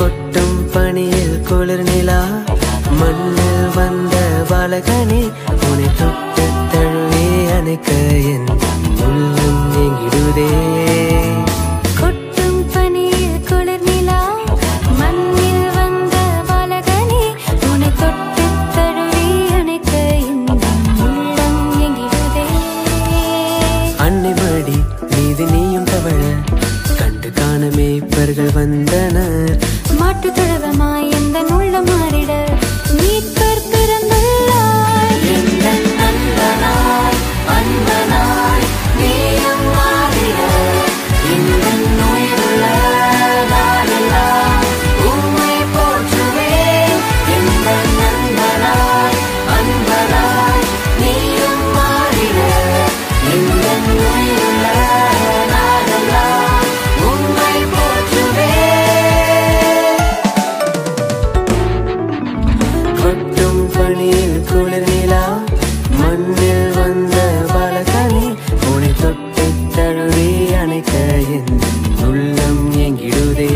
கொட்டும் பனியில் குளிர் நிலா மண்ணில் வந்த பாலகனே உன்னை தொட்டு தழுவி அணைக்க என் உள்ளம் ஏங்கிடுதே. கொட்டும் பனியில் குளிர் நிலா மண்ணில் வந்த பாலகனே உன்னை தொட்டு தழுவி அணைக்க என் உள்ளம் ஏங்கிடுதே. அன்னை மடி மீது நீயும் தவழ கண்டு காண மேய்ப்பர்கள் வந்தனர். மாட்டு தொழுவமாய் எந்த உள்ள மாறிட மீட்பர் பிறந்துள்ளார். எந்த நண்பனாய் அன்பனாய் நீயும் மாறிட இந்த நோயுள்ள நாளெல்லாம் உம்மை போற்றுவேன். எந்த நண்பனாய் அன்பனாய் நீயும் மாறிட இந்த நோயுள்ள நாளெல்லாம் உம்மை போற்றுவேன். கொட்டும் பனியில் குளிர் நிலா மண்ணில் வந்த பாலகனே உன்னை தொட்டு தழுவி அணைக்க என் உள்ளம் ஏங்கிடுதே.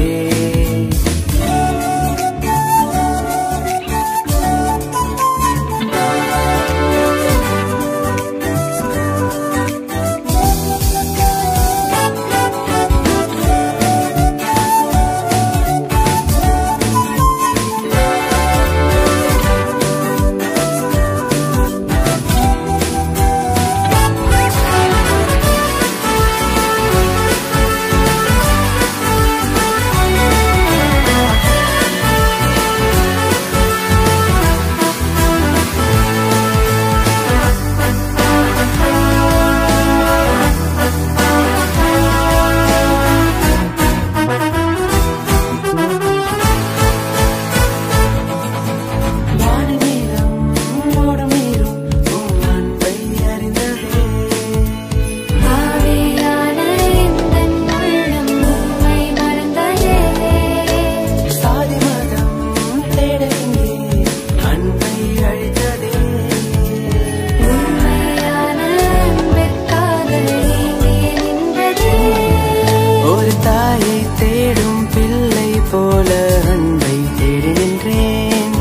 போல அன்பை தேடி நின்றேன்.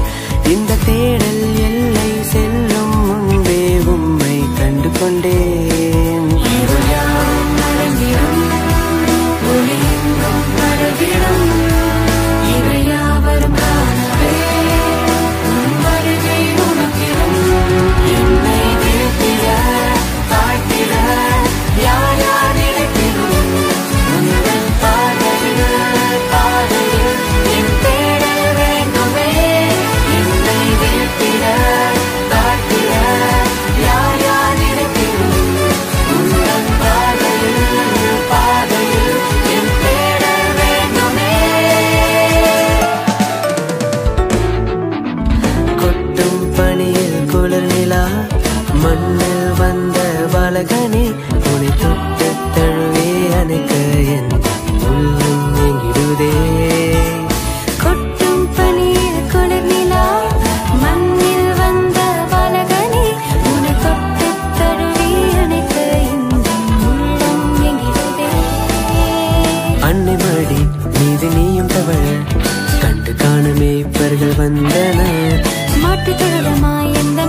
இந்த தேடல் எல்லை செல்லும் முன்பே உம்மை கண்டு கொண்டேன். மண்ணில் வந்த பாலகனே உன்னை தொட்டு தழுவி அணைக்க என் உள்ளம் ஏங்கிடுதே. கொட்டும் பனியில் குளிர் நிலா மண்ணில் வந்த பாலகனே உன்னை தொட்டு தழுவி அணைக்க என் உள்ளம் ஏங்கிடுதே. அன்னை மடி மீது நீயும் தவழ கண்டு காண மேய்ப்பர்கள் வந்தனர். மாட்டு தொழுவமாய் எந்த